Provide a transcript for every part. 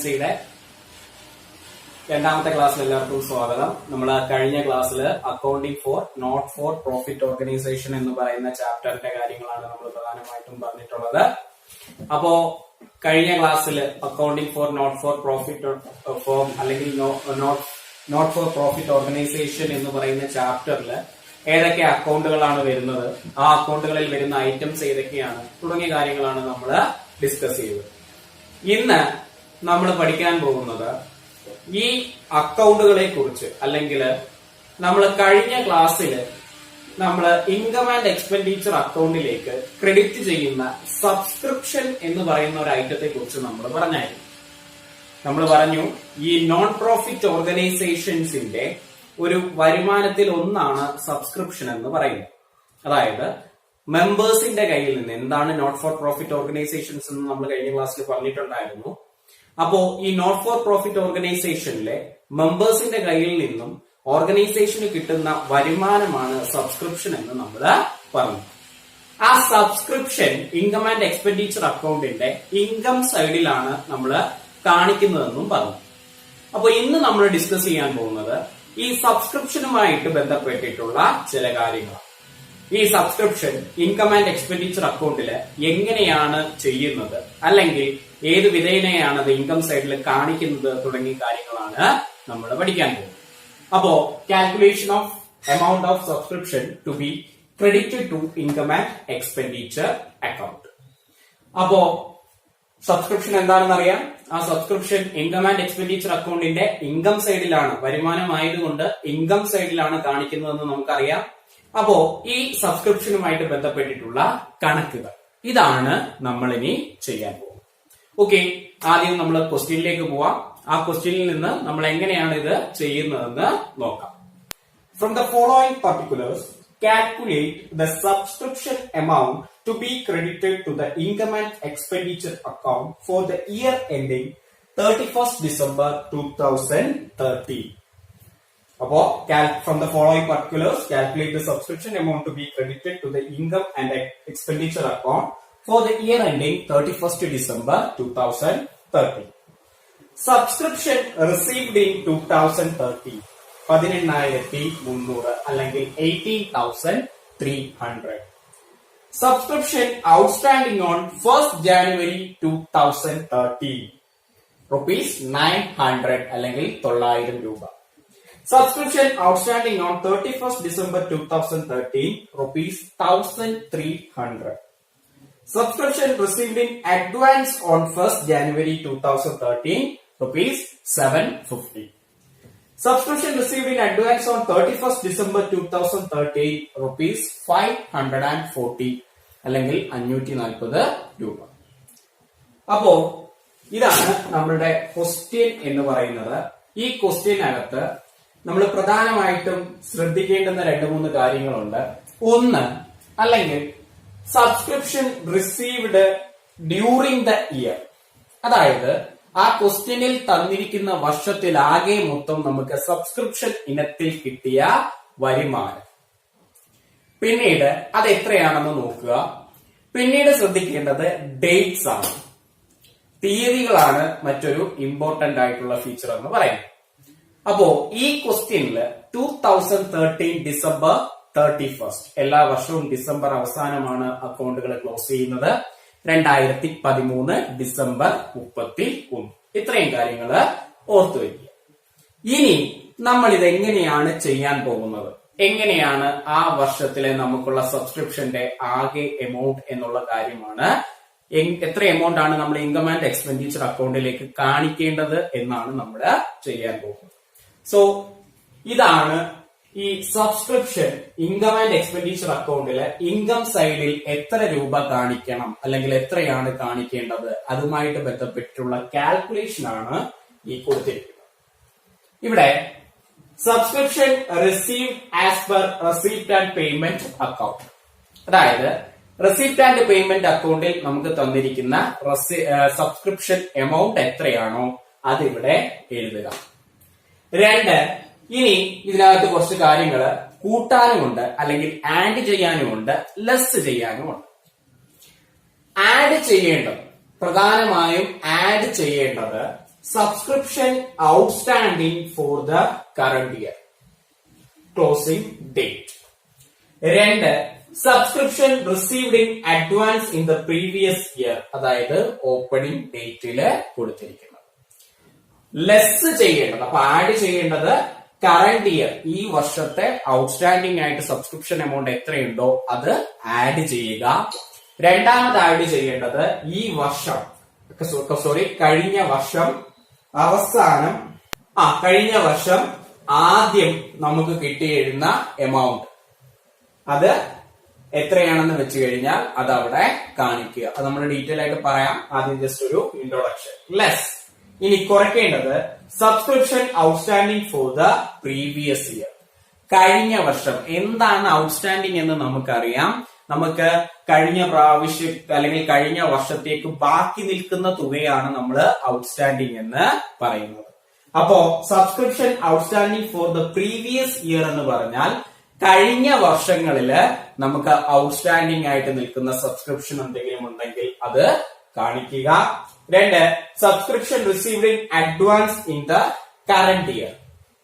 അക്കൗണ്ടൻസിയുടെ രണ്ടാമത്തെ ക്ലാസ്സിൽ എല്ലാവർക്കും സ്വാഗതം. നമ്മൾ കഴിഞ്ഞ ക്ലാസ്സിൽ accounting for not for profit organisation എന്ന് പറയുന്ന ചാപ്റ്ററിന്റെ കാര്യങ്ങളാണ് നമ്മൾ പ്രധാനമായിട്ടും പറഞ്ഞിട്ടുള്ളത്. അപ്പോ കഴിഞ്ഞ ക്ലാസ്സിൽ accounting for not for profit form അല്ലെങ്കിൽ നോട്ട് ഫോർ പ്രോഫിറ്റ് ഓർഗനൈസേഷൻ എന്ന് പറയുന്ന ചാപ്റ്ററിൽ ഏതൊക്കെ അക്കൗണ്ടുകളാണ് വരുന്നത്, ആ അക്കൗണ്ടുകളിൽ വരുന്ന ഐറ്റംസ് ഏതൊക്കെയാണ് തുടങ്ങിയ കാര്യങ്ങളാണ് നമ്മൾ ഡിസ്കസ് ചെയ്തത്. ഇന്ന് നമ്മൾ പഠിക്കാൻ പോകുന്നത് ഈ അക്കൗണ്ടുകളെ കുറിച്ച്, അല്ലെങ്കിൽ നമ്മൾ കഴിഞ്ഞ ക്ലാസ്സിൽ നമ്മൾ ഇൻകം ആൻഡ് എക്സ്പെൻഡിച്ചർ അക്കൗണ്ടിലേക്ക് ക്രെഡിറ്റ് ചെയ്യുന്ന സബ്സ്ക്രിപ്ഷൻ എന്ന് പറയുന്ന ഒരു ഐറ്റത്തെ കുറിച്ച് നമ്മൾ പറഞ്ഞായിരുന്നു. നമ്മൾ പറഞ്ഞു ഈ നോൺ പ്രോഫിറ്റ് ഓർഗനൈസേഷൻസിന്റെ ഒരു വരുമാനത്തിൽ ഒന്നാണ് സബ്സ്ക്രിപ്ഷൻ എന്ന് പറയുന്നത്. അതായത് മെമ്പേഴ്സിന്റെ കയ്യിൽ നിന്ന്, എന്താണ് നോട്ട് ഫോർ പ്രോഫിറ്റ് ഓർഗനൈസേഷൻസ് എന്ന് നമ്മൾ കഴിഞ്ഞ ക്ലാസ്സിൽ പറഞ്ഞിട്ടുണ്ടായിരുന്നു. അപ്പോ ഈ നോട്ട് ഫോർ പ്രോഫിറ്റ് ഓർഗനൈസേഷനിലെ മെമ്പേഴ്സിന്റെ കയ്യിൽ നിന്നും ഓർഗനൈസേഷന് കിട്ടുന്ന വരുമാനമാണ് സബ്സ്ക്രിപ്ഷൻ എന്ന് നമ്മൾ പറഞ്ഞു. ആ സബ്സ്ക്രിപ്ഷൻ ഇൻകം ആൻഡ് എക്സ്പെൻഡിച്ചർ അക്കൗണ്ടിന്റെ ഇൻകം സൈഡിലാണ് നമ്മൾ കാണിക്കുന്നതെന്നും പറഞ്ഞു. അപ്പൊ ഇന്ന് നമ്മൾ ഡിസ്കസ് ചെയ്യാൻ പോകുന്നത് ഈ സബ്സ്ക്രിപ്ഷനുമായിട്ട് ബന്ധപ്പെട്ടിട്ടുള്ള ചില കാര്യങ്ങളാണ്. ഈ സബ്സ്ക്രിപ്ഷൻ ഇൻകം ആൻഡ് എക്സ്പെൻഡിച്ചർ അക്കൗണ്ടിൽ എങ്ങനെയാണ് ചെയ്യുന്നത്, അല്ലെങ്കിൽ ഏത് വിധേനയാണ് അത് ഇൻകം സൈഡിൽ കാണിക്കുന്നത് തുടങ്ങിയ കാര്യങ്ങളാണ് നമ്മൾ പഠിക്കാൻ പോകുന്നത്. അപ്പോ calculation of amount of subscription to be credited to income and expenditure account. അപ്പോ സബ്സ്ക്രിപ്ഷൻ എന്താണെന്ന് അറിയാം. ആ സബ്സ്ക്രിപ്ഷൻ ഇൻകം ആൻഡ് എക്സ്പെൻഡിച്ചർ അക്കൗണ്ടിന്റെ ഇൻകം സൈഡിലാണ്, വരുമാനമായതുകൊണ്ട് ഇൻകം സൈഡിലാണ് കാണിക്കുന്നതെന്ന് നമുക്കറിയാം. അപ്പോ ഈ സബ്സ്ക്രിപ്ഷനുമായിട്ട് ബന്ധപ്പെട്ടിട്ടുള്ള കണക്കുകൾ ഇതാണ് നമ്മൾ ഇനി ചെയ്യാൻ പോകുന്നത്. ഓക്കെ, ആദ്യം നമ്മൾ ക്വസ്റ്റ്യനിലേക്ക് പോവാം. ആ ക്വസ്റ്റ്യനിൽ നിന്ന് നമ്മൾ എങ്ങനെയാണ് ഇത് ചെയ്യുന്നതെന്ന് നോക്കാം. From the following particulars calculate the subscription amount to be credited to the income and expenditure account for the year ending 31st December 2013. Apo from the following particulars calculate the subscription amount to be credited to the income and expenditure account for the year ending 31st December 2013. Subscription received in 2013 18,300 അല്ലെങ്കിൽ 18,300. Subscription outstanding on 1st January 2013 rupees 900 അല്ലെങ്കിൽ 900 രൂപ. Subscription outstanding on 31st December 2013 rupees 1,300. Subscription received in advance on 1st January 2013 rupees 750. Subscription received in advance on 31st December 2013 rupees 540 അല്ലെങ്കിൽ 540 രൂപ. അപ്പോ ഇതാണ് നമ്മളുടെ question എന്ന് പറയുന്നത്. ഈ ക്വസ്റ്റ്യനകത്ത് നമ്മൾ പ്രധാനമായിട്ടും ശ്രദ്ധിക്കേണ്ടുന്ന 2-3 കാര്യങ്ങളുണ്ട്. ഒന്ന്, അല്ലെങ്കിൽ subscription received during the year, അതായത് ആ ക്വസ്റ്റ്യനിൽ തന്നിരിക്കുന്ന വർഷത്തിൽ ആകെ മൊത്തം നമുക്ക് സബ്സ്ക്രിപ്ഷൻ ഇനത്തിൽ കിട്ടിയ വരുമാനം. പിന്നീട് അത് എത്രയാണെന്ന് നോക്കുക. പിന്നീട് ശ്രദ്ധിക്കേണ്ടത് ഡേറ്റ്സ് ആണ്, തീയതികളാണ് മറ്റൊരു ഇമ്പോർട്ടന്റ് ആയിട്ടുള്ള ഫീച്ചർ എന്ന് പറയുന്നത്. അപ്പോ ഈ ക്വസ്റ്റ്യനിൽ 2013 ഡിസംബർ 31st, എല്ലാ വർഷവും ഡിസംബർ അവസാനമാണ് അക്കൗണ്ടുകൾ ക്ലോസ് ചെയ്യുന്നത്. 2013 ഡിസംബർ 31. ഇത്രയും കാര്യങ്ങൾ ഓർത്തു വയ്ക്കുക. ഇനി നമ്മൾ ഇത് എങ്ങനെയാണ് ചെയ്യാൻ പോകുന്നത്, എങ്ങനെയാണ് ആ വർഷത്തിലെ നമുക്കുള്ള സബ്സ്ക്രിപ്ഷന്റെ ആകെ എമൗണ്ട് എന്നുള്ള കാര്യമാണ്, എത്ര എമൗണ്ട് ആണ് നമ്മൾ ഇൻകം ആൻഡ് എക്സ്പെൻഡിച്ചർ അക്കൗണ്ടിലേക്ക് കാണിക്കേണ്ടത് എന്നാണ് നമ്മൾ ചെയ്യാൻ പോകുന്നത്. സോ ഇതാണ് ഈ സബ്സ്ക്രിപ്ഷൻ ഇൻകം ആൻഡ് എക്സ്പെൻഡിച്ചർ അക്കൗണ്ടില് ഇൻകം സൈഡിൽ എത്ര രൂപ കാണിക്കണം, അല്ലെങ്കിൽ എത്രയാണ് കാണിക്കേണ്ടത്, അതുമായിട്ട് ബന്ധപ്പെട്ടുള്ള കാൽക്കുലേഷൻ ആണ് ഈ കൊടുത്തിരിക്കുന്നത്. ഇവിടെ subscription receive as per receipt and payment account, അതായത് റെസിപ്റ്റ് ആൻഡ് പേയ്മെന്റ് അക്കൗണ്ടിൽ നമുക്ക് തന്നിരിക്കുന്ന സബ്സ്ക്രിപ്ഷൻ എമൗണ്ട് എത്രയാണോ അതിവിടെ എഴുതുക. 2, ഇനി ഇതിനകത്ത് കുറച്ച് കാര്യങ്ങൾ കൂട്ടാനുമുണ്ട്, അല്ലെങ്കിൽ ആഡ് ചെയ്യാനുമുണ്ട്, ലെസ് ചെയ്യാനുമുണ്ട്. ആഡ് ചെയ്യേണ്ടത്, പ്രധാനമായും ആഡ് ചെയ്യേണ്ടത് subscription outstanding for the current year closing date. 2 subscription received in advance in the previous year, അതായത് ഓപ്പണിംഗ് ഡേറ്റില് കൊടുത്തിരിക്കുന്നത്. ലെസ് ചെയ്യേണ്ടത്, അപ്പൊ ആഡ് ചെയ്യേണ്ടത് കറന്റ് ഇയർ, ഈ വർഷത്തെ ഔട്ട്സ്റ്റാൻഡിംഗ് ആയിട്ട് സബ്സ്ക്രിപ്ഷൻ എമൗണ്ട് എത്രയുണ്ടോ അത് ആഡ് ചെയ്യുക. രണ്ടാമത് ആഡ് ചെയ്യേണ്ടത് ഈ വർഷം കഴിഞ്ഞ വർഷം അവസാനം കഴിഞ്ഞ വർഷം ആദ്യം നമുക്ക് കിട്ടിയിരുന്ന എമൗണ്ട് അത് എത്രയാണെന്ന് വെച്ച് കഴിഞ്ഞാൽ അത് അവിടെ കാണിക്കുക. അത് നമ്മൾ ഡീറ്റെയിൽ ആയിട്ട് പറയാം. ആദ്യം ജസ്റ്റ് ഒരു ഇൻട്രൊഡക്ഷൻ. ലെസ്. ഇനി കുറയ്ക്കേണ്ടത് subscription outstanding for the previous year, കഴിഞ്ഞ വർഷം എന്താണ് ഔട്ട്സ്റ്റാൻഡിംഗ് എന്ന് നമുക്കറിയാം. നമുക്ക് കഴിഞ്ഞ പ്രാവശ്യം അല്ലെങ്കിൽ കഴിഞ്ഞ വർഷത്തേക്ക് ബാക്കി നിൽക്കുന്ന തുകയാണ് നമ്മൾ ഔട്ട്സ്റ്റാൻഡിംഗ് എന്ന് പറയുന്നത്. അപ്പോ subscription outstanding for the previous year എന്ന് പറഞ്ഞാൽ കഴിഞ്ഞ വർഷങ്ങളില് നമുക്ക് ഔട്ട്സ്റ്റാൻഡിംഗ് ആയിട്ട് നിൽക്കുന്ന സബ്സ്ക്രിപ്ഷൻ എന്തെങ്കിലും ഉണ്ടെങ്കിൽ അത് കാണിക്കുക. 2 subscription received in advance in the current year,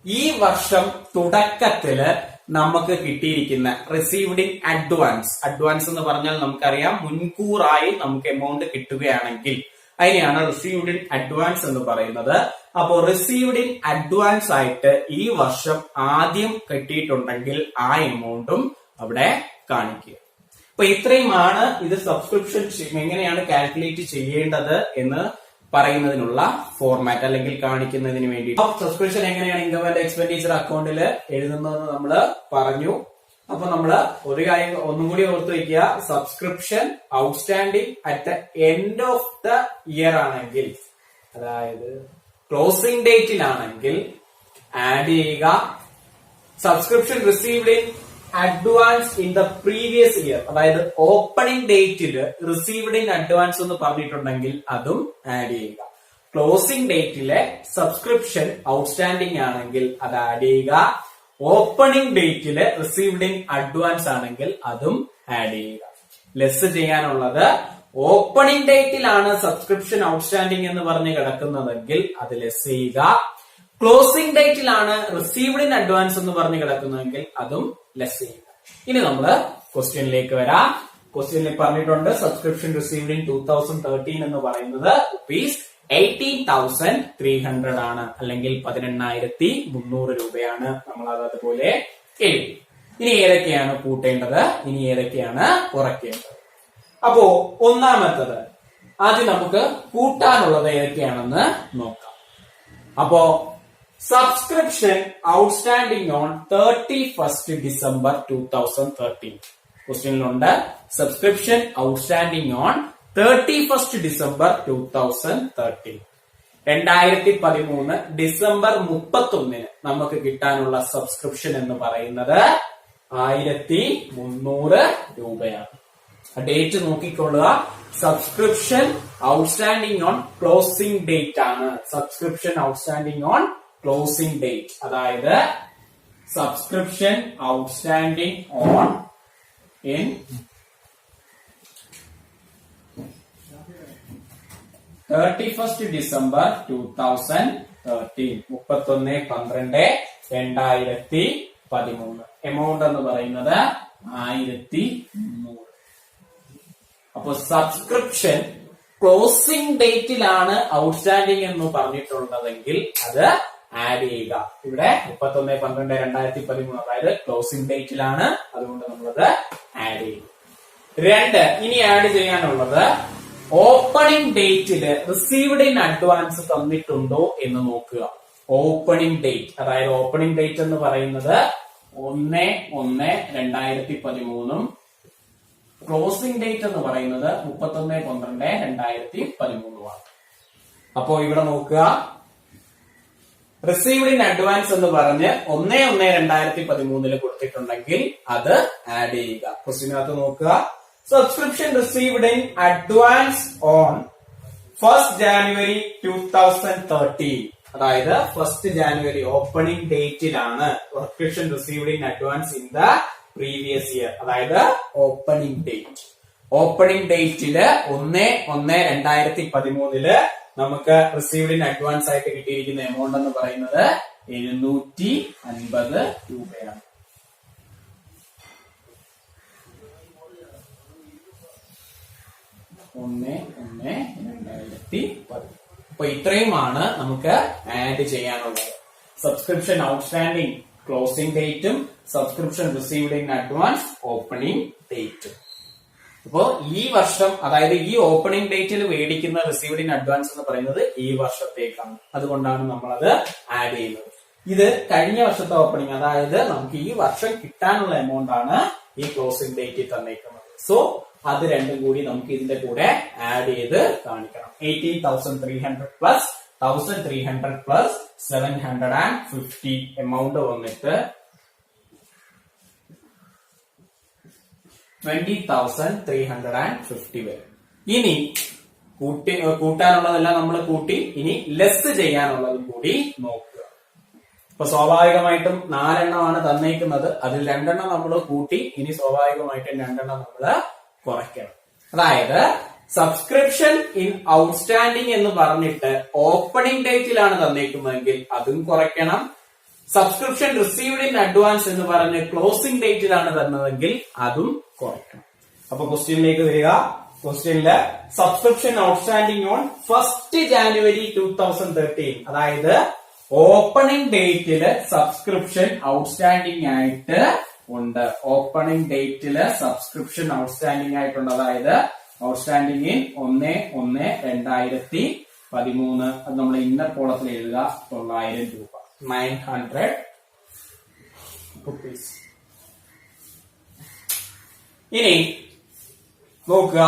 ഈ വർഷം തുടക്കത്തില് നമുക്ക് കിട്ടിയിരിക്കുന്ന റിസീവ്ഡ് ഇൻ അഡ്വാൻസ് എന്ന് പറഞ്ഞാൽ നമുക്കറിയാം മുൻകൂറായി നമുക്ക് എമൗണ്ട് കിട്ടുകയാണെങ്കിൽ അതിനെയാണ് റിസീവ്ഡ് ഇൻ അഡ്വാൻസ് എന്ന് പറയുന്നത്. അപ്പോ റിസീവ്ഡ് ഇൻ അഡ്വാൻസ് ആയിട്ട് ഈ വർഷം ആദ്യം കിട്ടിയിട്ടുണ്ടെങ്കിൽ ആ എമൗണ്ടും അവിടെ കാണിക്കുക. അപ്പൊ ഇത്രയുമാണ് ഇത് സബ്സ്ക്രിപ്ഷൻ എങ്ങനെയാണ് കാൽക്കുലേറ്റ് ചെയ്യേണ്ടത് എന്ന് പറയുന്നതിനുള്ള ഫോർമാറ്റ് അല്ലെങ്കിൽ കാണിക്കുന്നതിന് വേണ്ടി. സബ്സ്ക്രിപ്ഷൻ എങ്ങനെയാണ് ഇൻകം ആൻഡ് എക്സ്പെൻഡിച്ചർ അക്കൗണ്ടിൽ എഴുതുന്നതെന്ന് നമ്മൾ പറഞ്ഞു. അപ്പൊ നമ്മള് ഒരു കാര്യം ഒന്നും കൂടി ഓർത്ത് വയ്ക്കുക, subscription outstanding at the end of the year ആണെങ്കിൽ, അതായത് ക്ലോസിംഗ് ഡേറ്റിലാണെങ്കിൽ ആഡ് ചെയ്യുക. Subscription received in advance in the previous year, അതായത് ഓപ്പണിംഗ് ഡേറ്റിൽ റിസീവ്ഡ് ഇൻ അഡ്വാൻസ് എന്ന് പറഞ്ഞിട്ടുണ്ടെങ്കിൽ അതും ആഡ് ചെയ്യുക. ക്ലോസിംഗ് ഡേറ്റിലെ സബ്സ്ക്രിപ്ഷൻ ഔട്ട്സ്റ്റാൻഡിംഗ് ആണെങ്കിൽ അത് ആഡ് ചെയ്യുക. ഓപ്പണിംഗ് ഡേറ്റില് റിസീവ്ഡ് ഇൻ അഡ്വാൻസ് ആണെങ്കിൽ അതും ആഡ് ചെയ്യുക. ലെസ് ചെയ്യാനുള്ളത് ഓപ്പണിംഗ് ഡേറ്റിലാണ് സബ്സ്ക്രിപ്ഷൻ ഔട്ട്സ്റ്റാൻഡിംഗ് എന്ന് പറഞ്ഞ് കിടക്കുന്നതെങ്കിൽ അത് ലെസ് ചെയ്യുക. ക്ലോസിംഗ് ഡേറ്റിലാണ് റിസീവ്ഡ് ഇൻ അഡ്വാൻസ് എന്ന് പറഞ്ഞ് കിടക്കുന്നതെങ്കിൽ അതും ലെസ് ചെയ്യുക. ഇനി നമ്മള് ക്വസ്റ്റ്യനിലേക്ക് വരാം. ക്വസ്റ്റ്യനിൽ പറഞ്ഞിട്ടുണ്ട് സബ്സ്ക്രിപ്ഷൻ റിസീവ്ഡ് ഇൻ 2013 എന്ന് പറയുന്നത് ₹18,300 ആണ്, അല്ലെങ്കിൽ 18,300 രൂപയാണ്. നമ്മൾ അത് അതുപോലെ എഴുതി. ഇനി ഏതൊക്കെയാണ് കൂട്ടേണ്ടത്, ഇനി ഏതൊക്കെയാണ് കുറയ്ക്കേണ്ടത്? അപ്പോ ഒന്നാമത്തത് ആദ്യം നമുക്ക് കൂട്ടാനുള്ളത് ഏതൊക്കെയാണെന്ന് നോക്കാം. അപ്പോ subscription outstanding on 31st December 2013. ക്വസ്റ്റ്യനിലുണ്ട് subscription outstanding on 31st December 2013. 2013 December 31 നമുക്ക് കിട്ടാനുള്ള സബ്സ്ക്രിപ്ഷൻ എന്ന് പറയുന്നത് 1,300 രൂപയാണ്. ഡേറ്റ് നോക്കിക്കൊള്ളുക. Subscription outstanding on closing date ആണ്. Subscription outstanding on closing date, അതായത് subscription outstanding on in 31st December 2013, 31/12/2013. Amount എന്ന് പറയുന്നത് 1,300. അപ്പൊ സബ്സ്ക്രിപ്ഷൻ ക്ലോസിംഗ് ഡേറ്റിലാണ് ഔട്ട്സ്റ്റാൻഡിംഗ് എന്ന് പറഞ്ഞിട്ടുള്ളതെങ്കിൽ അത് ആഡ് ചെയ്യുക. ഇവിടെ 31/12/2013, അതായത് ക്ലോസിംഗ് ഡേറ്റിലാണ്, അതുകൊണ്ട് നമ്മളത് ആഡ് ചെയ്യും. 2 ഇനി ആഡ് ചെയ്യാനുള്ളത് ഓപ്പണിംഗ് ഡേറ്റില് റിസീവ്ഡ് ഇൻ അഡ്വാൻസ് തന്നിട്ടുണ്ടോ എന്ന് നോക്കുക. ഓപ്പണിംഗ് ഡേറ്റ്, അതായത് ഓപ്പണിംഗ് ഡേറ്റ് എന്ന് പറയുന്നത് 1/1/2013, ക്ലോസിംഗ് ഡേറ്റ് എന്ന് പറയുന്നത് 31/12/2013. അപ്പോ ഇവിടെ നോക്കുക, റിസീവ്ഡ് ഇൻ അഡ്വാൻസ് എന്ന് പറഞ്ഞ് 1/1/2013 കൊടുത്തിട്ടുണ്ടെങ്കിൽ അത് ആഡ് ചെയ്യുക. ക്വസ്റ്റ്യനകത്ത് നോക്കുക, subscription received in advance on 1st January 2013, അതായത് 1st January ഓപ്പണിംഗ് ഡേറ്റിലാണ് subscription received in advance in the previous year, അതായത് ഓപ്പണിംഗ് ഡേറ്റ്. ഓപ്പണിംഗ് ഡേറ്റില് 1/1/2013 നമുക്ക് റിസീവ്ഡ് ഇൻ അഡ്വാൻസ് ആയിട്ട് കിട്ടിയിരിക്കുന്ന എമൗണ്ട് എന്ന് പറയുന്നത് 750 രൂപയാണ്. അപ്പൊ ഇത്രയുമാണ് നമുക്ക് ആഡ് ചെയ്യാനുള്ളത്. സബ്സ്ക്രിപ്ഷൻ ഔട്ട്സ്റ്റാൻഡിംഗ് ക്ലോസിംഗ് ഡേറ്റും subscription received in advance opening ഡേറ്റും. അപ്പോ ഈ വർഷം, അതായത് ഈ ഓപ്പണിംഗ് ഡേറ്റിൽ മേടിക്കുന്ന റിസീവ്ഡ് ഇൻ അഡ്വാൻസ് എന്ന് പറയുന്നത് ഈ വർഷത്തേക്കാണ്. അതുകൊണ്ടാണ് നമ്മൾ അത് ആഡ് ചെയ്യുന്നത്. ഇത് കഴിഞ്ഞ വർഷത്തെ ഓപ്പണിംഗ്, അതായത് നമുക്ക് ഈ വർഷം കിട്ടാനുള്ള എമൗണ്ട് ആണ് ഈ ക്ലോസിംഗ് ഡേറ്റിൽ തന്നേക്കുന്നത്. സോ അത് രണ്ടും കൂടി നമുക്ക് ഇതിന്റെ കൂടെ ആഡ് ചെയ്ത് കാണിക്കണം. 18,300 പ്ലസ് 1,300 പ്ലസ് 750 എമൗണ്ട് വന്നിട്ട് 20,350 വരും. ഇനി കൂട്ടാനുള്ളതെല്ലാം നമ്മൾ കൂട്ടി, ഇനി ലെസ് ചെയ്യാനുള്ളതും കൂടി നോക്കുക. ഇപ്പൊ സ്വാഭാവികമായിട്ടും 4 എണ്ണമാണ് തന്നേക്കുന്നത്, അതിൽ 2 എണ്ണം നമ്മൾ കൂട്ടി, ഇനി സ്വാഭാവികമായിട്ടും 2 എണ്ണം നമ്മൾ കുറയ്ക്കണം. അതായത് സബ്സ്ക്രിപ്ഷൻ ഇൻ ഔട്ട്സ്റ്റാൻഡിംഗ് എന്ന് പറഞ്ഞിട്ട് ഓപ്പണിംഗ് ഡേറ്റിലാണ് തന്നേക്കുന്നതെങ്കിൽ അതും കുറയ്ക്കണം. സബ്സ്ക്രിപ്ഷൻ റിസീവ്ഡ് ഇൻ അഡ്വാൻസ് എന്ന് പറഞ്ഞ് ക്ലോസിംഗ് ഡേറ്റിലാണ് തന്നതെങ്കിൽ അതും കുറയ്ക്കണം. അപ്പൊ ക്വസ്റ്റ്യനിലേക്ക് വരിക. ക്വസ്റ്റ്യനില് subscription outstanding on 1st January 2013, അതായത് ഓപ്പണിംഗ് ഡേറ്റില് സബ്സ്ക്രിപ്ഷൻ ഔട്ട്സ്റ്റാൻഡിംഗ് ആയിട്ട് ഉണ്ട്. ഓപ്പണിംഗ് ഡേറ്റില് സബ്സ്ക്രിപ്ഷൻ ഔട്ട്സ്റ്റാൻഡിംഗ് ആയിട്ടുണ്ട്. അതായത് ഔട്ട്സ്റ്റാൻഡിംഗ് ഇൻ 1/1/2013. അത് നമ്മൾ ഇന്നർ കോളത്തിൽ എഴുതുക. 900 രൂപ, 900 rupees. ഇനി നോക്കുക,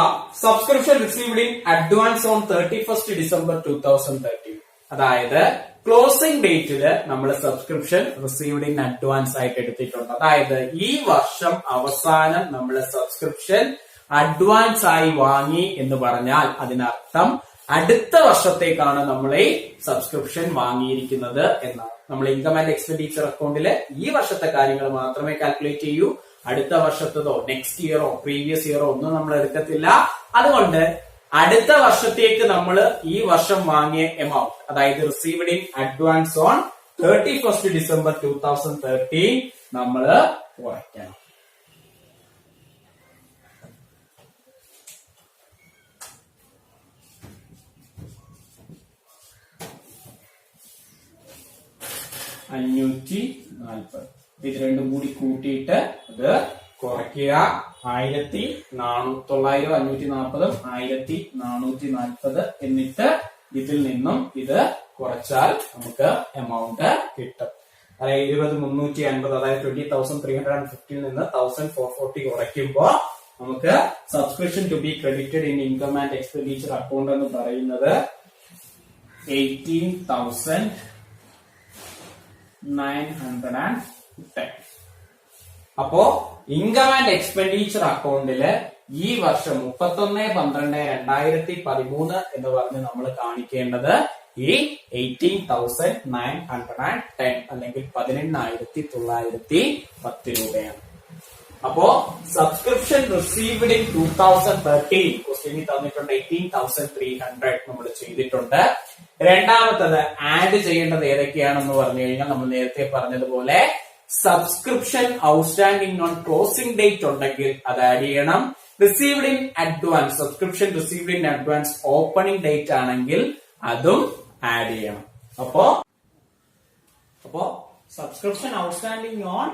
subscription received in advance on 31st December 2013. അതായത് ക്ലോസിംഗ് ഡേറ്റില് നമ്മൾ സബ്സ്ക്രിപ്ഷൻ റിസീവ്ഡ് ഇൻ അഡ്വാൻസ് ആയിട്ട് എടുത്തിട്ടുണ്ട്. അതായത് ഈ വർഷം അവസാനം നമ്മൾ സബ്സ്ക്രിപ്ഷൻ അഡ്വാൻസ് ആയി വാങ്ങി എന്ന് പറഞ്ഞാൽ അതിനർത്ഥം അടുത്ത വർഷത്തേക്കാണ് നമ്മൾ ഈ സബ്സ്ക്രിപ്ഷൻ വാങ്ങിയിരിക്കുന്നത് എന്നാണ്. നമ്മൾ ഇൻകം ആൻഡ് എക്സ്പെൻഡിച്ചർ അക്കൗണ്ടില് ഈ വർഷത്തെ കാര്യങ്ങൾ മാത്രമേ കാൽക്കുലേറ്റ് ചെയ്യൂ. അടുത്ത വർഷത്തതോ നെക്സ്റ്റ് ഇയറോ പ്രീവിയസ് ഇയറോ ഒന്നും നമ്മൾ എടുക്കത്തില്ല. അതുകൊണ്ട് അടുത്ത വർഷത്തേക്ക് നമ്മൾ ഈ വർഷം വാങ്ങിയ എമൗണ്ട്, അതായത് received in advance on 31st December 2013 നമ്മൾ കുറയ്ക്കണം. $540. ഇത് രണ്ടും കൂടി കൂട്ടിയിട്ട് അത് കുറയ്ക്കുക. 1,900, 540, 1,440. എന്നിട്ട് ഇതിൽ നിന്നും ഇത് കുറച്ചാൽ നമുക്ക് എമൗണ്ട് കിട്ടും. അതായത് 20,350, അതായത് 20,350 നിന്ന് 1,440 കുറയ്ക്കുമ്പോ നമുക്ക് subscription to be credited in income and expenditure account എന്ന് പറയുന്നത് 18,910. അപ്പോ ഇൻകം ആൻഡ് എക്സ്പെൻഡിച്ചർ അക്കൗണ്ടില് ഈ വർഷം 31/12/2013 എന്ന് പറഞ്ഞ് നമ്മൾ കാണിക്കേണ്ടത് ഈ 18,910 അല്ലെങ്കിൽ 18,910 രൂപയാണ്. അപ്പോ സബ്സ്ക്രിപ്ഷൻ റിസീവ്ഡ് ഇൻ 2013 ക്വസ്റ്റ്യനിൽ തന്നിട്ടുണ്ട് 18,300 നമ്മൾ ചെയ്തിട്ടുണ്ട്. രണ്ടാമത്തത് ആഡ് ചെയ്യേണ്ടത് ഏതൊക്കെയാണെന്ന് പറഞ്ഞു കഴിഞ്ഞാൽ നമ്മൾ നേരത്തെ പറഞ്ഞതുപോലെ subscription outstanding on closing date ഉണ്ടെങ്കിൽ അത് ആഡ് ചെയ്യണം. Received in advance, subscription received in advance opening date ആണെങ്കിൽ അതും ആഡ് ചെയ്യണം. അപ്പോ subscription outstanding on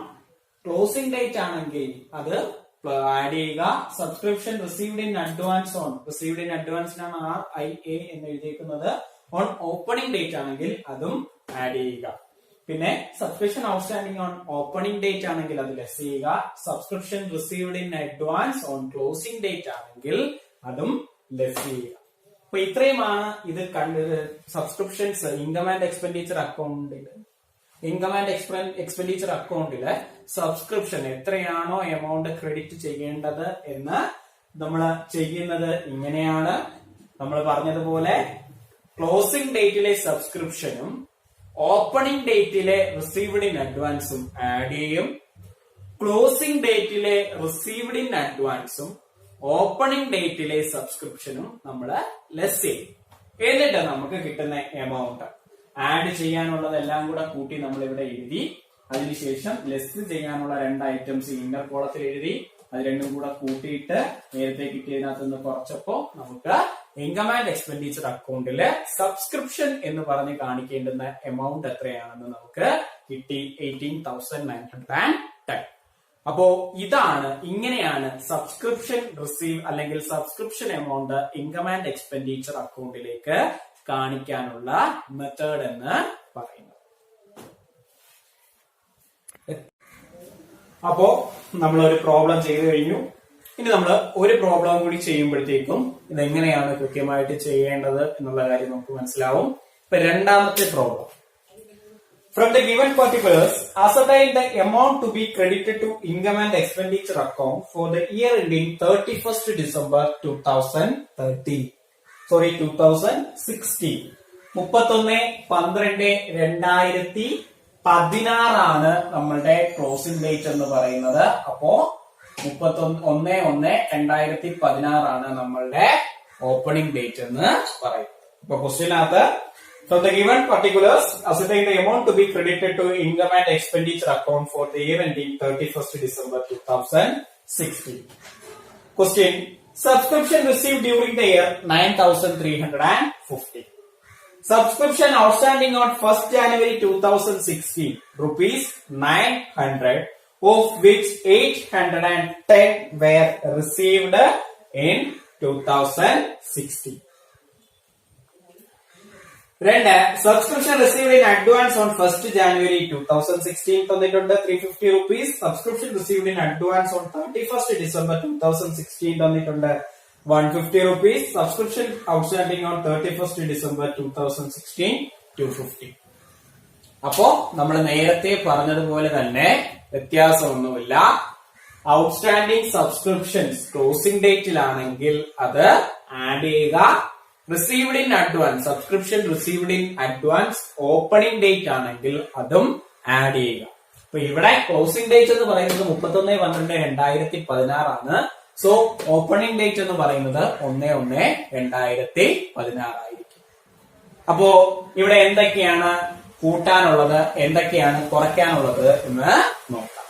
closing date ആണെങ്കിൽ അത് ആഡ് ചെയ്യുക. Subscription received in advance on, received in അഡ്വാൻസിനാണ് RIA എന്ന് എഴുതിയിരിക്കുന്നത്. ഓൺ ഓപ്പണിംഗ് ഡേറ്റ് ആണെങ്കിൽ അതും ആഡ് ചെയ്യുക. പിന്നെ subscription outstanding on opening date ആണെങ്കിൽ അത് ലെസ് ചെയ്യുക. Subscription received in advance on closing date ആണെങ്കിൽ അതും ലെസ് ചെയ്യുക. അപ്പൊ ഇത്രയുമാണ് ഇത് സബ്സ്ക്രിപ്ഷൻസ് ഇൻകം ആൻഡ് എക്സ്പെൻഡിച്ചർ അക്കൗണ്ടില്, ഇൻകം ആൻഡ് എക്സ്പെൻഡിച്ചർ അക്കൗണ്ടില് സബ്സ്ക്രിപ്ഷൻ എത്രയാണോ എമൗണ്ട് ക്രെഡിറ്റ് ചെയ്യേണ്ടത് എന്ന് നമ്മൾ ചെയ്യുന്നത് ഇങ്ങനെയാണ്. നമ്മൾ പറഞ്ഞതുപോലെ ക്ലോസിംഗ് ഡേറ്റിലെ സബ്സ്ക്രിപ്ഷനും ഓപ്പണിംഗ് ഡേറ്റിലെ റിസീവ്ഡ് ഇൻ അഡ്വാൻസും ആഡ് ചെയ്യും. ക്ലോസിംഗ് ഡേറ്റിലെ റിസീവ്ഡ് ഇൻ അഡ്വാൻസും ഓപ്പണിംഗ് ഡേറ്റിലെ സബ്സ്ക്രിപ്ഷനും നമ്മൾ ലെസ് ചെയ്യും. എന്നിട്ട് നമുക്ക് കിട്ടുന്ന എമൗണ്ട് ആഡ് ചെയ്യാനുള്ളതെല്ലാം കൂടെ കൂട്ടി നമ്മൾ ഇവിടെ എഴുതി. അതിനുശേഷം ലെസ് ചെയ്യാനുള്ള 2 ഐറ്റംസ് ഇന്നർ കോളത്തിൽ എഴുതി. അത് രണ്ടും കൂടെ കൂട്ടിയിട്ട് നേരത്തെ കിട്ടിയതിനകത്ത് നിന്ന് കുറച്ചപ്പോ നമുക്ക് ഇൻകം ആൻഡ് എക്സ്പെൻഡിച്ചർ അക്കൗണ്ടില് സബ്സ്ക്രിപ്ഷൻ എന്ന് പറഞ്ഞ് കാണിക്കേണ്ടുന്ന എമൗണ്ട് എത്രയാണെന്ന് നമുക്ക് കിട്ടി. 18,910. അപ്പോ ഇങ്ങനെയാണ് സബ്സ്ക്രിപ്ഷൻ റിസീവ് അല്ലെങ്കിൽ subscription amount income and expenditure അക്കൗണ്ടിലേക്ക് കാണിക്കാനുള്ള മെത്തേഡ് എന്ന് പറയുന്നത്. അപ്പോ നമ്മൾ ഒരു പ്രോബ്ലം ചെയ്തു കഴിഞ്ഞു. ഇനി നമ്മൾ ഒരു പ്രോബ്ലം കൂടി ചെയ്യുമ്പോഴത്തേക്കും ഇതെങ്ങനെയാണ് കൃത്യമായിട്ട് ചെയ്യേണ്ടത് എന്നുള്ള കാര്യം നമുക്ക് മനസ്സിലാവും. ഇപ്പൊ രണ്ടാമത്തെ problem. From the given particulars, ascertain the amount to be credited to income and expenditure account for the year ending 31st December 2016. 31/12/2016 ആണ് നമ്മളുടെ ക്ലോസിംഗ് ഡേറ്റ് എന്ന് പറയുന്നത്. അപ്പോ 31/1/2016 ആണ് നമ്മളുടെ ഓപ്പണിംഗ് ഡേറ്റ് എന്ന് പറയുന്നത്. ഇപ്പൊ ക്വസ്റ്റ്യനകത്ത് from the given particulars, ascertain the amount to be credited to income and expenditure account for the year ending 31st December 2016. Question: subscription received during the year 9,350. Subscription outstanding on 1st January 2016 rupees 900, of which 810 were received in 2016. Subscription received in advance on 1st January 2016 തന്നിട്ടുണ്ട് 350 rupees. Subscription received in advance on 31st December 2016 തന്നിട്ടുണ്ട് 150 rupees. Subscription outstanding on 31st December 2016 250. അപ്പോ നമ്മൾ നേരത്തെ പറഞ്ഞതുപോലെ തന്നെ വ്യത്യാസമൊന്നുമില്ല. Outstanding subscriptions closing ഡേറ്റിലാണെങ്കിൽ അത് add ചെയ്യുക. Received in advance subscription received in advance opening date ആണെങ്കിൽ അതും ആഡ് ചെയ്യുക. അപ്പൊ ഇവിടെ ക്ലോസിംഗ് ഡേറ്റ് എന്ന് പറയുന്നത് 31/12/2016 ആണ്. സോ ഓപ്പണിംഗ് ഡേറ്റ് എന്ന് പറയുന്നത് 1/1/2016 ആയിരിക്കും. അപ്പോ ഇവിടെ എന്തൊക്കെയാണ് കൂട്ടാനുള്ളത്, എന്തൊക്കെയാണ് കുറയ്ക്കാനുള്ളത് എന്ന് നോക്കാം.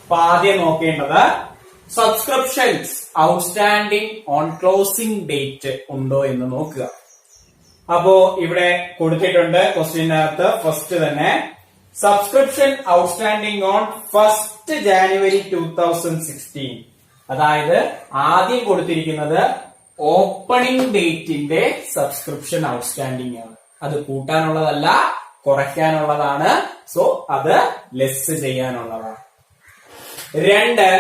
അപ്പൊ ആദ്യം നോക്കേണ്ടത് subscriptions outstanding on closing date ഉണ്ടോ എന്ന് നോക്കുക. അപ്പോ ഇവിടെ കൊടുത്തിട്ടുണ്ട് ക്വസ്റ്റ്യനകത്ത് ഫസ്റ്റ് തന്നെ subscription outstanding on 1st January 2016. അതായത് ആദ്യം കൊടുത്തിരിക്കുന്നത് ഓപ്പണിംഗ് ഡേറ്റിന്റെ സബ്സ്ക്രിപ്ഷൻ ഔട്ട്സ്റ്റാൻഡിംഗ് ആണ്. അത് കൂട്ടാനുള്ളതല്ല, കുറയ്ക്കാനുള്ളതാണ്. സോ അത് less ചെയ്യാനുള്ളതാണ്. 2,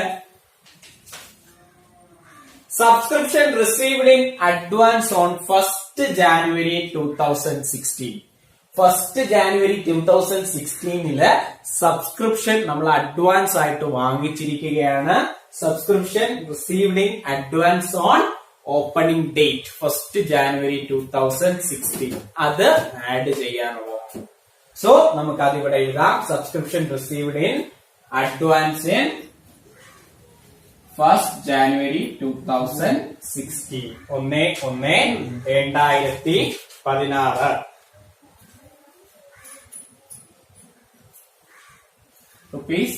subscription received in advance on 1st January 2016. 1st January 2016 subscription നമ്മൾ അഡ്വാൻസ് ആയിട്ട് വാങ്ങിച്ചിരിക്കുകയാണ്. Subscription received in advance on opening date 1st January 2016 അത് ആഡ് ചെയ്യാനുള്ളതാണ്. സോ നമുക്ക് അതിവിടെ എഴുതാം. Subscription received in advance in 1st January 2016 1/1/2016 rupees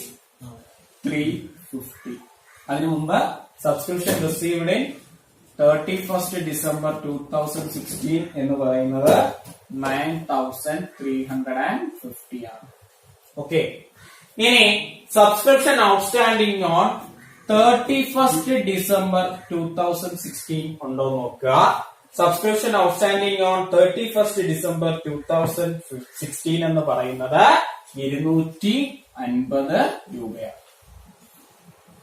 350. അതിനു മുമ്പ് subscription received in 31st December 2016 എന്ന് പറയുന്നത് 9,350 ആണ്. ഓക്കെ, ഇനി subscription outstanding on 31st December 2016 ഉണ്ടോ നോക്കുക. Subscription outstanding on 31st December 2016 എന്ന് പറയുന്നത് 250 രൂപയാണ്.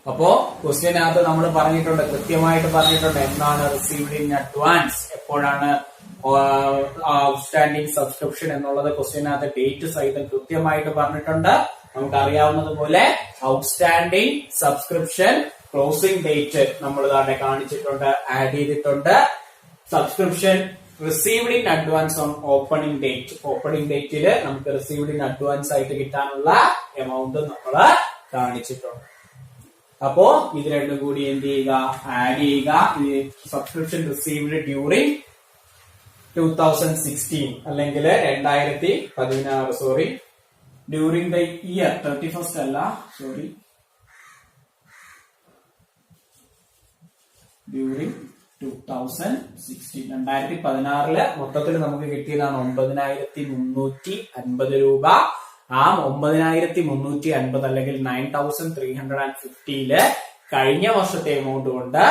അപ്പോ ക്വസ്റ്റ്യനകത്ത് നമ്മൾ പറഞ്ഞിട്ടുണ്ട്, കൃത്യമായിട്ട് പറഞ്ഞിട്ടുണ്ട് എന്നാണ് റിസീവ്ഡ് ഇൻ അഡ്വാൻസ്, എപ്പോഴാണ് ഔട്ട്സ്റ്റാൻഡിംഗ് സബ്സ്ക്രിപ്ഷൻ എന്നുള്ളത് ക്വസ്റ്റ്യനകത്ത് ഡേറ്റ് സഹിതം കൃത്യമായിട്ട് പറഞ്ഞിട്ടുണ്ട്. നമുക്കറിയാവുന്നതുപോലെ ഔട്ട്സ്റ്റാൻഡിംഗ് സബ്സ്ക്രിപ്ഷൻ ക്ലോസിംഗ് ഡേറ്റ് നമ്മൾ തന്നെ കാണിച്ചിട്ടുണ്ട്, ആഡ് ചെയ്തിട്ടുണ്ട്. Subscription received in advance on opening date, opening ഡേറ്റിൽ നമുക്ക് റിസീവ്ഡ് ഇൻ അഡ്വാൻസ് ആയിട്ട് കിട്ടാനുള്ള എമൗണ്ട് നമ്മൾ കാണിച്ചിട്ടുണ്ട്. അപ്പോ ഇത് രണ്ടും കൂടി എന്ത് ചെയ്യുക, ആഡ് ചെയ്യുക. സബ്സ്ക്രിപ്ഷൻ റിസീവ്ഡ് ഡ്യൂറിംഗ് 2016 അല്ലെങ്കിൽ 2016 sorry, during the year 31st അല്ല, സോറി, ഡ്യൂറിംഗ് 2016 2016 മൊത്തത്തിൽ നമുക്ക് കിട്ടിയതാണ് 9350 രൂപ. ആ 9350 അല്ലെങ്കിൽ 9350 കഴിഞ്ഞ വർഷത്തെ എമൗണ്ട് കൊണ്ട്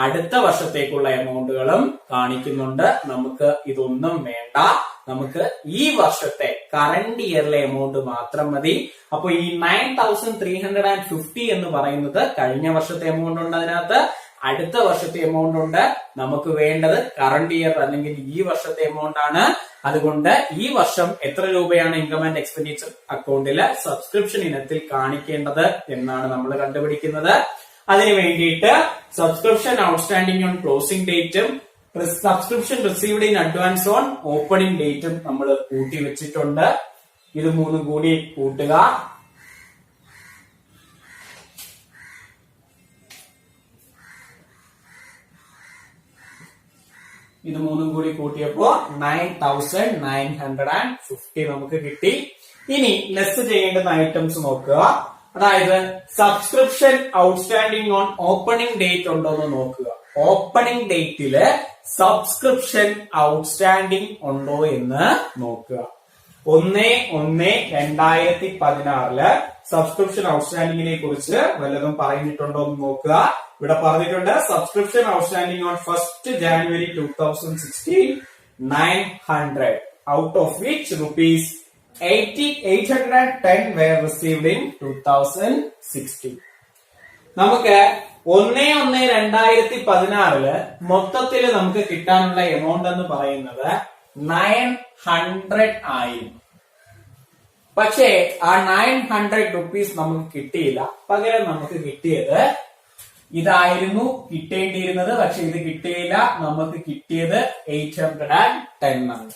അടുത്ത വർഷത്തേക്കുള്ള എമൗണ്ടുകളും കാണിക്കുന്നുണ്ട്. നമുക്ക് ഇതൊന്നും വേണ്ട, നമുക്ക് ഈ വർഷത്തെ കറന്റ് ഇയറിലെ എമൗണ്ട് മാത്രം മതി. അപ്പൊ ഈ 9350 എന്ന് പറയുന്നത് കഴിഞ്ഞ വർഷത്തെ എമൗണ്ട് ഉണ്ട്, അതിനകത്ത് അടുത്ത വർഷത്തെ എമൗണ്ട് ഉണ്ട്. നമുക്ക് വേണ്ടത് കറന്റ് ഇയർ അല്ലെങ്കിൽ ഈ വർഷത്തെ എമൗണ്ട് ആണ്. അതുകൊണ്ട് ഈ വർഷം എത്ര രൂപയാണ് ഇൻകം ആൻഡ് എക്സ്പെൻഡിച്ചർ അക്കൗണ്ടില് സബ്സ്ക്രിപ്ഷൻ ഇനത്തിൽ കാണിക്കേണ്ടത് എന്നാണ് നമ്മൾ കണ്ടുപിടിക്കുന്നത്. അതിനു വേണ്ടിയിട്ട് സബ്സ്ക്രിപ്ഷൻ ഔട്ട്സ്റ്റാൻഡിംഗ് ഓൺ ക്ലോസിംഗ് ഡേറ്റും subscription received in advance on opening ഡേറ്റും നമ്മൾ കൂട്ടി വെച്ചിട്ടുണ്ട്. ഇത് മൂന്നും കൂടി കൂട്ടുക. ഇത് മൂന്നും കൂടി കൂട്ടിയപ്പോ 9950 നമുക്ക് കിട്ടി. ഇനി ലെസ് ചെയ്യേണ്ടുന്ന ഐറ്റംസ് നോക്കുക. അതായത് subscription outstanding on opening date ഉണ്ടോ എന്ന് നോക്കുക. ഓപ്പണിംഗ് ഡേറ്റില് സബ്സ്ക്രിപ്ഷൻ ഔട്ട്സ്റ്റാൻഡിംഗ് ഉണ്ടോ എന്ന് നോക്കുക. 1/1/2016 സബ്സ്ക്രിപ്ഷൻ ഔട്ട്സ്റ്റാൻഡിങ്ങിനെ കുറിച്ച് വല്ലതും പറഞ്ഞിട്ടുണ്ടോ എന്ന് നോക്കുക. ഇവിടെ പറഞ്ഞിട്ടുണ്ട് subscription outstanding on 1st January 2016 900, out of which ₹810 were received in 2016. നമുക്ക് 1/1/2016 മൊത്തത്തിൽ നമുക്ക് കിട്ടാനുള്ള എമൗണ്ട് എന്ന് പറയുന്നത് 900 ആയിരുന്നു. പക്ഷേ ആ 900 rupees നമുക്ക് കിട്ടിയില്ല. പകരം നമുക്ക് കിട്ടിയത് ഇതായിരുന്നു കിട്ടേണ്ടിയിരുന്നത്. പക്ഷെ ഇത് കിട്ടിയില്ല. നമുക്ക് കിട്ടിയത് 810 ആണ്.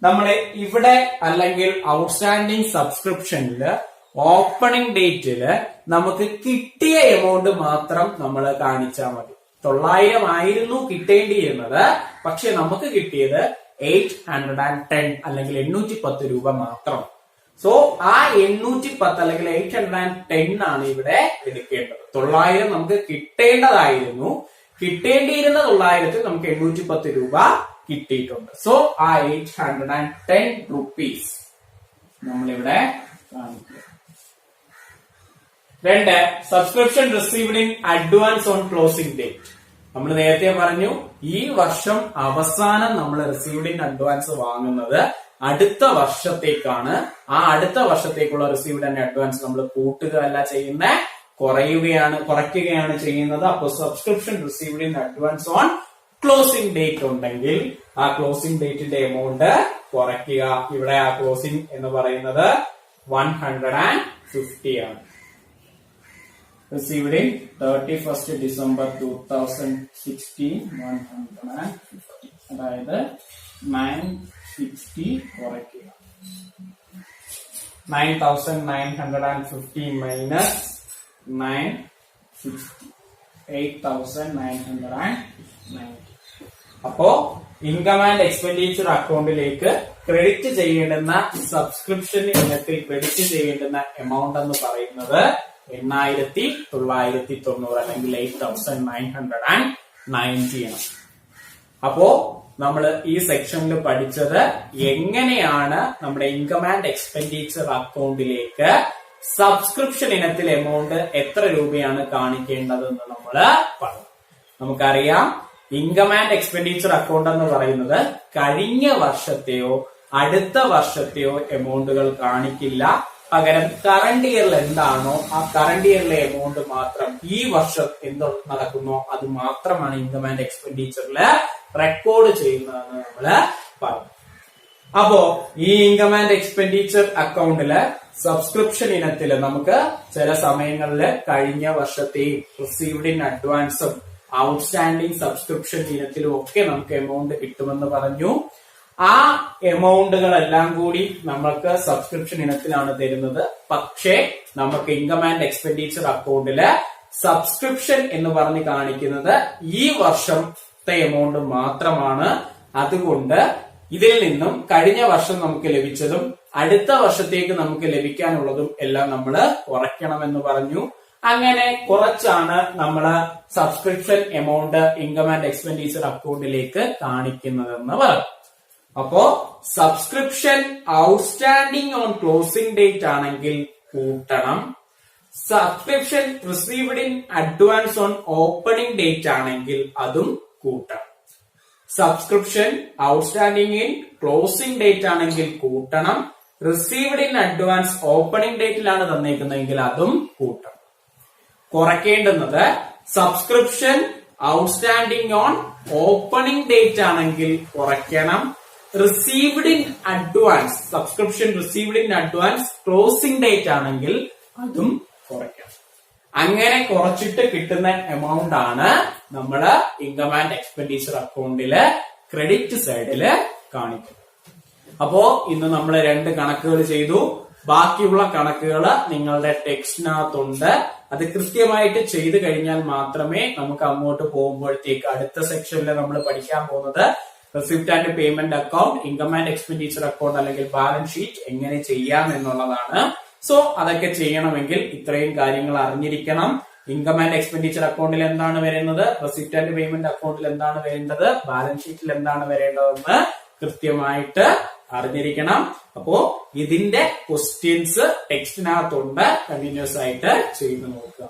നമ്മള് ഇവിടെ അല്ലെങ്കിൽ ഔട്ട്സ്റ്റാൻഡിംഗ് സബ്സ്ക്രിപ്ഷനില് ഓപ്പണിംഗ് ഡേറ്റില് നമുക്ക് കിട്ടിയ എമൗണ്ട് മാത്രം നമ്മൾ കാണിച്ചാൽ മതി. 900 ആയിരുന്നു കിട്ടേണ്ടിയിരുന്നത്. പക്ഷെ നമുക്ക് കിട്ടിയത് 810 അല്ലെങ്കിൽ 810 രൂപ മാത്രം. സോ ആ 810 അല്ലെങ്കിൽ 810 ആണ് ഇവിടെ എടുക്കേണ്ടത്. 900 നമുക്ക് കിട്ടേണ്ടതായിരുന്നു. കിട്ടേണ്ടിയിരുന്ന 900 നമുക്ക് 810 രൂപ കിട്ടിയിട്ടുണ്ട്. സോ ആ 810 rupees നമ്മളിവിടെ കാണിക്കുക. 2, subscription received in advance on closing date. നമ്മൾ നേരത്തെ പറഞ്ഞു ഈ വർഷം അവസാനം നമ്മൾ റിസീവ്ഡ് ഇൻ അഡ്വാൻസ് വാങ്ങുന്നത് അടുത്ത വർഷത്തേക്കാണ്. ആ അടുത്ത വർഷത്തേക്കുള്ള റിസീവ്ഡ് ഇൻ അഡ്വാൻസ് നമ്മൾ കൂട്ടുക അല്ല ചെയ്യുന്നത്, കുറയ്ക്കുകയാണ് ചെയ്യുന്നത്. അപ്പൊ subscription received in advance on closing date ഉണ്ടെങ്കിൽ ആ ക്ലോസിംഗ് ഡേറ്റിന്റെ എമൗണ്ട് കുറയ്ക്കുക. ഇവിടെ ആ ക്ലോസിംഗ് എന്ന് പറയുന്നത് 150 ആണ്. റിസീവ്ഡ് ഇൻ 31st December 2016 150, അതായത് 960 കുറയ്ക്കുക. 9950 മൈനസ് 960 8990. അപ്പോ ഇൻകം ആൻഡ് എക്സ്പെൻഡിച്ചർ അക്കൗണ്ടിലേക്ക് ക്രെഡിറ്റ് ചെയ്യേണ്ടുന്ന സബ്സ്ക്രിപ്ഷൻ ഇനത്തിൽ ക്രെഡിറ്റ് ചെയ്യേണ്ടുന്ന എമൗണ്ട് എന്ന് പറയുന്നത് 8990 അല്ലെങ്കിൽ 8990 ആണ്. അപ്പോ നമ്മൾ ഈ സെക്ഷനിൽ പഠിച്ചത് എങ്ങനെയാണ് നമ്മുടെ ഇൻകം ആൻഡ് എക്സ്പെൻഡിച്ചർ അക്കൗണ്ടിലേക്ക് സബ്സ്ക്രിപ്ഷൻ ഇനത്തിൽ എമൗണ്ട് എത്ര രൂപയാണ് കാണിക്കേണ്ടതെന്ന് നമ്മൾ പറഞ്ഞു. നമുക്കറിയാം ഇൻകം ആൻഡ് എക്സ്പെൻഡിച്ചർ അക്കൗണ്ട് എന്ന് പറയുന്നത് കഴിഞ്ഞ വർഷത്തെയോ അടുത്ത വർഷത്തെയോ എമൗണ്ടുകൾ കാണിക്കില്ല. പകരം കറന്റ് ഇയറിൽ എന്താണോ ആ കറന്റ് ഇയറിലെ എമൗണ്ട് മാത്രം ഈ വർഷം എന്ത് നടക്കുന്നോ അത് മാത്രമാണ് ഇൻകം ആൻഡ് എക്സ്പെൻഡിച്ചറിൽ റെക്കോർഡ് ചെയ്യുന്നതെന്ന് നമ്മള് പറഞ്ഞു. അപ്പോ ഈ ഇൻകം ആൻഡ് എക്സ്പെൻഡിച്ചർ അക്കൗണ്ടില് സബ്സ്ക്രിപ്ഷൻ ഇനത്തില് നമുക്ക് ചില സമയങ്ങളില് കഴിഞ്ഞ വർഷത്തെയും റിസീവ്ഡ് ഇൻ അഡ്വാൻസും ഔട്ട്സ്റ്റാൻഡിംഗ് സബ്സ്ക്രിപ്ഷൻ ഇനത്തിലും ഒക്കെ നമുക്ക് എമൗണ്ട് കിട്ടുമെന്ന് പറഞ്ഞു. ആ എമൗണ്ടുകളെല്ലാം കൂടി നമുക്ക് സബ്സ്ക്രിപ്ഷൻ ഇനത്തിലാണ് തരുന്നത്. പക്ഷേ നമുക്ക് ഇൻകം ആൻഡ് എക്സ്പെൻഡിച്ചർ അക്കൗണ്ടില് സബ്സ്ക്രിപ്ഷൻ എന്ന് പറഞ്ഞ് കാണിക്കുന്നത് ഈ വർഷത്തെ എമൗണ്ട് മാത്രമാണ്. അതുകൊണ്ട് ഇതിൽ നിന്നും കഴിഞ്ഞ വർഷം നമുക്ക് ലഭിച്ചതും അടുത്ത വർഷത്തേക്ക് നമുക്ക് ലഭിക്കാനുള്ളതും എല്ലാം നമ്മൾ കുറയ്ക്കണമെന്ന് പറഞ്ഞു. അങ്ങനെ കുറച്ചാണ് നമ്മള് subscription amount income and expenditure അക്കൗണ്ടിലേക്ക് കാണിക്കുന്നതെന്ന് പറഞ്ഞു. അപ്പോ subscription outstanding on closing date ആണെങ്കിൽ കൂട്ടണം. Subscription received in advance on opening date ആണെങ്കിൽ അതും കൂട്ടണം. Subscription outstanding in closing date ആണെങ്കിൽ കൂട്ടണം. റിസീവ്ഡ് ഇൻ അഡ്വാൻസ് ഓപ്പണിംഗ് ഡേറ്റിലാണ് തന്നേക്കുന്നതെങ്കിൽ അതും കൂട്ടണം. കുറയ്ക്കേണ്ടുന്നത് subscription outstanding on opening date ആണെങ്കിൽ കുറയ്ക്കണം. Received in advance subscription received in advance closing date ആണെങ്കിൽ അതും കുറയ്ക്കണം. അങ്ങനെ കുറച്ചിട്ട് കിട്ടുന്ന എമൗണ്ട് ആണ് നമ്മള് ഇൻകം ആൻഡ് എക്സ്പെൻഡിച്ചർ അക്കൗണ്ടില് ക്രെഡിറ്റ് സൈഡില് കാണിക്കുന്നത്. അപ്പോ ഇന്ന് നമ്മൾ 2 കണക്കുകൾ ചെയ്തു. ബാക്കിയുള്ള കണക്കുകൾ നിങ്ങളുടെ ടെക്സ്റ്റിനകത്തുണ്ട്. അത് കൃത്യമായിട്ട് ചെയ്തു കഴിഞ്ഞാൽ മാത്രമേ നമുക്ക് അങ്ങോട്ട് പോകുമ്പോഴത്തേക്ക് അടുത്ത സെക്ഷനിൽ നമ്മൾ പഠിക്കാൻ പോകുന്നത് receipt and payment account, income and expenditure account അല്ലെങ്കിൽ ബാലൻസ് ഷീറ്റ് എങ്ങനെ ചെയ്യാം എന്നുള്ളതാണ്. സോ അതൊക്കെ ചെയ്യണമെങ്കിൽ ഇത്രയും കാര്യങ്ങൾ അറിഞ്ഞിരിക്കണം. ഇൻകം ആൻഡ് എക്സ്പെൻഡിച്ചർ അക്കൗണ്ടിൽ എന്താണ് വരുന്നത്, റെസിപ്റ്റ് ആൻഡ് പേയ്മെന്റ് അക്കൗണ്ടിൽ എന്താണ് വരേണ്ടത്, ബാലൻസ് ഷീറ്റിൽ എന്താണ് വരേണ്ടതെന്ന് കൃത്യമായിട്ട് അറിഞ്ഞിരിക്കണം. അപ്പോ ഇതിന്റെ ക്വസ്റ്റ്യൻസ് ടെക്സ്റ്റിനകത്തുണ്ട്. കണ്ടിന്യൂസ് ആയിട്ട് ചെയ്തു നോക്കുക.